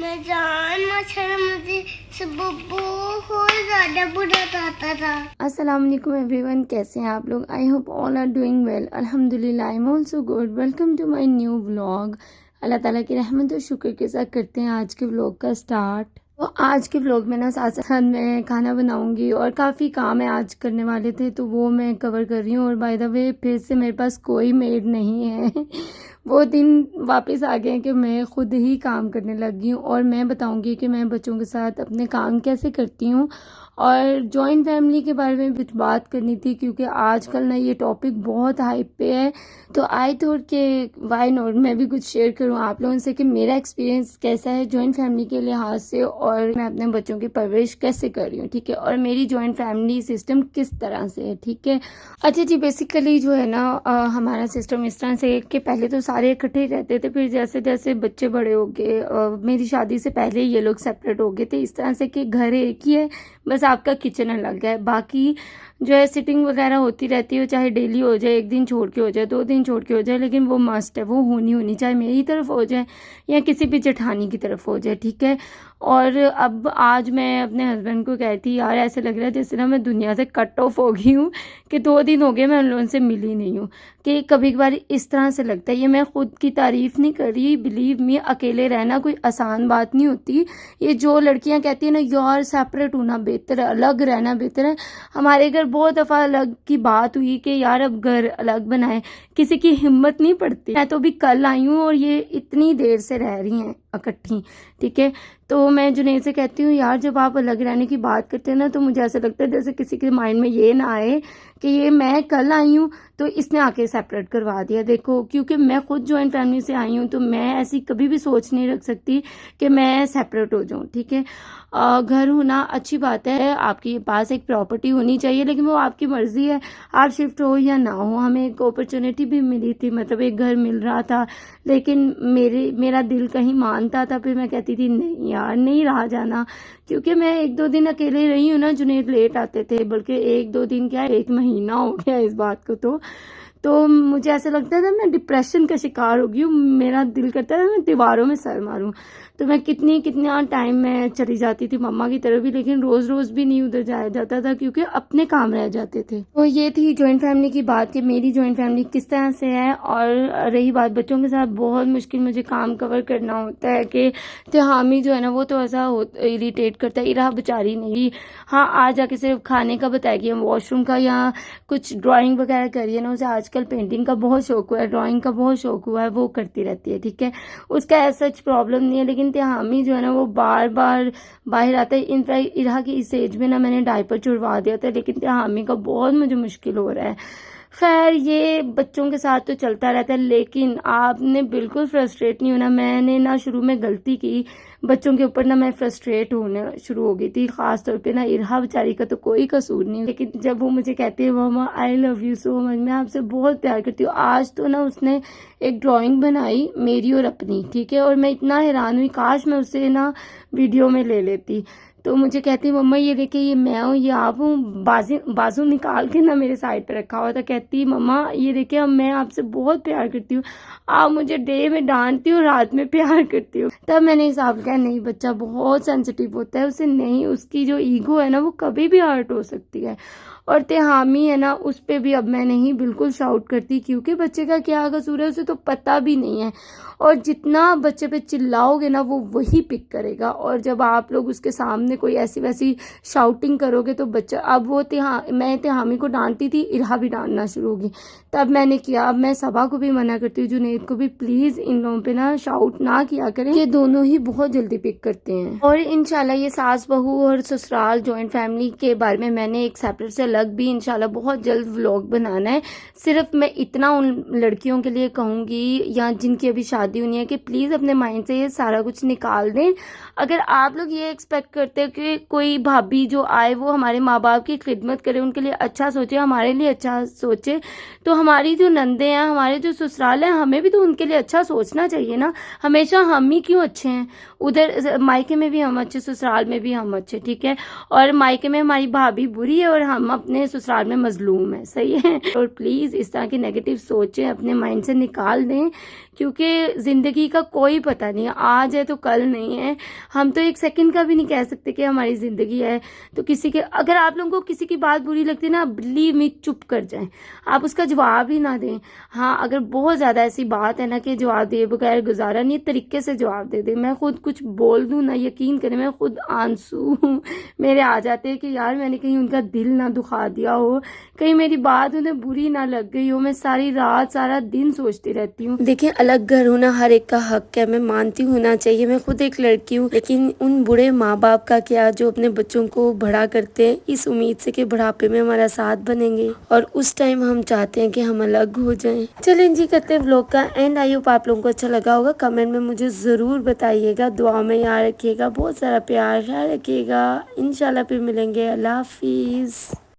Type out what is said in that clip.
मैं जान मच्छर मुझे सब बहुत ज़्यादा बुरा आता था। अस्सलाम वालेकुम एवरीवन, कैसे हैं आप लोग? I hope all are doing well. अल्हम्दुलिल्लाह, I am also good. Welcome to my new vlog. अल्लाह ताला की रहमत और शुक्र के साथ करते हैं आज के व्लॉग का स्टार्ट। तो आज के व्लॉग में ना साथ साथ मैं खाना बनाऊंगी और काफ़ी काम है आज करने वाले थे, तो वो मैं कवर कर रही हूँ। और बाय द वे फिर से मेरे पास कोई मेड नहीं है वो दिन वापस आ गए हैं कि मैं खुद ही काम करने लगी हूँ। और मैं बताऊंगी कि मैं बच्चों के साथ अपने काम कैसे करती हूँ और जॉइंट फैमिली के बारे में कुछ बात करनी थी, क्योंकि आजकल ना ये टॉपिक बहुत हाइप पे है। तो आई थॉट कि वाई नॉट मैं भी कुछ शेयर करूँ आप लोगों से कि मेरा एक्सपीरियंस कैसा है जॉइंट फैमिली के लिहाज से, और मैं अपने बच्चों की परवरिश कैसे कर रही हूँ, ठीक है, और मेरी जॉइंट फैमिली सिस्टम किस तरह से है, ठीक है। अच्छा जी, बेसिकली जो है ना हमारा सिस्टम इस तरह से कि पहले तो सारे इकट्ठे ही रहते थे, फिर जैसे जैसे बच्चे बड़े हो गए, मेरी शादी से पहले ये लोग सेपरेट हो गए थे, इस तरह से कि घर एक ही है, बस आपका किचन अलग है। बाकी जो है सिटिंग वगैरह होती रहती है, चाहे डेली हो जाए, एक दिन छोड़ के हो जाए, 2 दिन छोड़ के हो जाए, लेकिन वो मस्ट है, वो होनी चाहे मेरी तरफ हो जाए या किसी भी जेठानी की तरफ हो जाए, ठीक है। और अब आज मैं अपने हस्बैंड को कहती यार ऐसे लग रहा है जैसे ना मैं दुनिया से कट ऑफ हो गई हूँ, कि 2 दिन हो गए मैं उन लोगों से मिली नहीं हूँ, कि कभी कभार इस तरह से लगता है। ये मैं खुद की तारीफ नहीं कर रही, बिलीव मी, अकेले रहना कोई आसान बात नहीं होती। ये जो लड़कियां कहती हैं ना यार सेपरेट होना बेहतर है, अलग रहना बेहतर है, हमारे घर बहुत दफ़ा अलग की बात हुई कि यार अब घर अलग बनाए, किसी की हिम्मत नहीं पड़ती। मैं तो भी कल आई हूँ और ये इतनी देर से रह रही हैं इकट्ठी, ठीक है। तो मैं जुनैद से कहती हूँ यार जब आप अलग रहने की बात करते हैं ना, तो मुझे ऐसा लगता है जैसे किसी के माइंड में ये ना आए कि ये मैं कल आई हूँ तो इसने आके सेपरेट करवा दिया। देखो, क्योंकि मैं खुद जॉइंट फैमिली से आई हूँ, तो मैं ऐसी कभी भी सोच नहीं रख सकती कि मैं सेपरेट हो जाऊँ, ठीक है। घर होना अच्छी बात है, आपके पास एक प्रॉपर्टी होनी चाहिए, लेकिन वो आपकी मर्जी है, आप शिफ्ट हो या ना हो। हमें एक अपॉर्चुनिटी भी मिली थी, मतलब एक घर मिल रहा था, लेकिन मेरा दिल कहीं मानता था, फिर मैं कहती थी नहीं यार नहीं रहा जाना, क्योंकि मैं 1-2 दिन अकेले रही हूँ ना, जुनैद लेट आते थे, बल्कि 1-2 दिन क्या 1 महीना हो गया इस बात को। तो मुझे ऐसा लगता था मैं डिप्रेशन का शिकार हो गई हूँ, मेरा दिल करता था मैं दीवारों में सर मारूं। तो मैं कितना टाइम में चली जाती थी मम्मा की तरफ भी, लेकिन रोज़ रोज़ भी नहीं उधर जाया जाता था क्योंकि अपने काम रह जाते थे। तो ये थी जॉइंट फैमिली की बात कि मेरी जॉइंट फैमिली किस तरह से है। और रही बात बच्चों के साथ, बहुत मुश्किल मुझे काम कवर करना होता है कि हामी जो है ना वो तो ऐसा इरिटेट करता है, इरा बेचारी नहीं, हाँ आ जाके सिर्फ खाने का बताएगी, हम वॉशरूम का या कुछ ड्राइंग वगैरह करिए ना, उसे आजकल पेंटिंग का बहुत शौक हुआ है, ड्राइंग का बहुत शौक हुआ है, वो करती रहती है, ठीक है। उसका ऐसा सच प्रॉब्लम नहीं है, लेकिन हामी जो है ना वो बार बार बाहर आता है। इनफैक्ट इरा की इस एज में ना मैंने डायपर छुड़वा दिया था, लेकिन हामी का बहुत मुझे मुश्किल हो रहा है। खैर ये बच्चों के साथ तो चलता रहता है, लेकिन आपने बिल्कुल फ्रस्ट्रेट नहीं होना। मैंने ना शुरू में गलती की, बच्चों के ऊपर ना मैं फ्रस्ट्रेट होने शुरू हो गई थी, खास तौर पे ना इरहा बेचारी का तो कोई कसूर नहीं, लेकिन जब वो मुझे कहती है mamma I love you so much, मैं आपसे बहुत प्यार करती हूँ। आज तो ना उसने एक ड्राइंग बनाई मेरी और अपनी, ठीक है, और मैं इतना हैरान हुई, काश मैं उसे ना वीडियो में ले लेती। तो मुझे कहती मम्मा ये देखिए ये मैं हूँ, ये आप हूँ, बाजू निकाल के ना मेरे साइड पे रखा हुआ था। कहती मम्मा ये देखिए अब मैं आपसे बहुत प्यार करती हूँ, आप मुझे डे में डांटती हो, रात में प्यार करती हो। तब मैंने हिसाब किया नहीं, बच्चा बहुत सेंसिटिव होता है, उसे नहीं, उसकी जो ईगो है ना वो कभी भी हर्ट हो सकती है। और हामी है ना उस पर भी अब मैं नहीं बिल्कुल शाउट करती, क्योंकि बच्चे का क्या कसूर है उसे तो पता भी नहीं है, और जितना बच्चे पे चिल्लाओगे ना वो वही पिक करेगा। और जब आप लोग उसके सामने कोई ऐसी वैसी शाउटिंग करोगे तो बच्चा, अब वो मैं हामी को डांटती थी, इरहा भी डांटना शुरू होगी। तब मैंने किया, अब मैं सबा को भी मना करती हूँ, जुनैद को भी, प्लीज इन लोगों पे ना शाउट ना किया करें, ये दोनों ही बहुत जल्दी पिक करते हैं। और इंशाल्लाह ये सास बहू और ससुराल जॉइंट फैमिली के बारे में मैंने एक सेपरेट से अलग भी इंशाल्लाह बहुत जल्द व्लॉग बनाना है। सिर्फ मैं इतना उन लड़कियों के लिए कहूंगी या जिनकी अभी शादी होनी है कि प्लीज अपने माइंड से ये सारा कुछ निकाल दें। अगर आप लोग ये एक्सपेक्ट करते हो कि कोई भाभी जो आए वो हमारे माँ बाप की खिदमत करे, उनके लिए अच्छा सोचे, हमारे लिए अच्छा सोचे, तो हमारी जो नंदे हैं, हमारे जो ससुराल हैं, हमें भी तो उनके लिए अच्छा सोचना चाहिए ना। हमेशा हम ही क्यों अच्छे हैं? उधर मायके में भी हम अच्छे, ससुराल में भी हम अच्छे, ठीक है। और मायके में हमारी भाभी बुरी है और हम अपने ससुराल में मजलूम है, सही है। और प्लीज़ इस तरह की नेगेटिव सोचें अपने माइंड से निकाल दें, क्योंकि ज़िंदगी का कोई पता नहीं है, आज है तो कल नहीं है। हम तो एक सेकंड का भी नहीं कह सकते कि हमारी ज़िंदगी है। तो किसी के, अगर आप लोगों को किसी की बात बुरी लगती है ना, बिलीव मी, चुप कर जाएं, आप उसका जवाब ही ना दें। हाँ, अगर बहुत ज़्यादा ऐसी बात है ना कि जवाब दिए बगैर गुजारा नहीं, तरीके से जवाब दे दें। मैं खुद कुछ बोल दूँ ना, यकीन करें, मैं खुद आंसू मेरे आ जाते हैं कि यार मैंने कहीं उनका दिल ना दुखा दिया हो, कहीं मेरी बात उन्हें बुरी ना लग गई हो। मैं सारी रात सारा दिन सोचती रहती हूँ। देखिए, अलग घर होना हर एक का हक है, मैं मानती हूँ होना चाहिए, मैं खुद एक लड़की हूँ। लेकिन उन बुढ़े माँ बाप का क्या जो अपने बच्चों को बड़ा करते हैं इस उम्मीद से कि बुढ़ापे में हमारा साथ बनेंगे, और उस टाइम हम चाहते हैं कि हम अलग हो जाएं। चलें जी, करते हैं व्लॉग का एंड। आई होप आप लोगों को अच्छा लगा होगा। कमेंट में मुझे ज़रूर बताइएगा, दुआ में याद रखिएगा, बहुत सारा प्यार ख्याल रखिएगा। इंशाल्लाह फिर मिलेंगे। अल्लाह हाफिज़।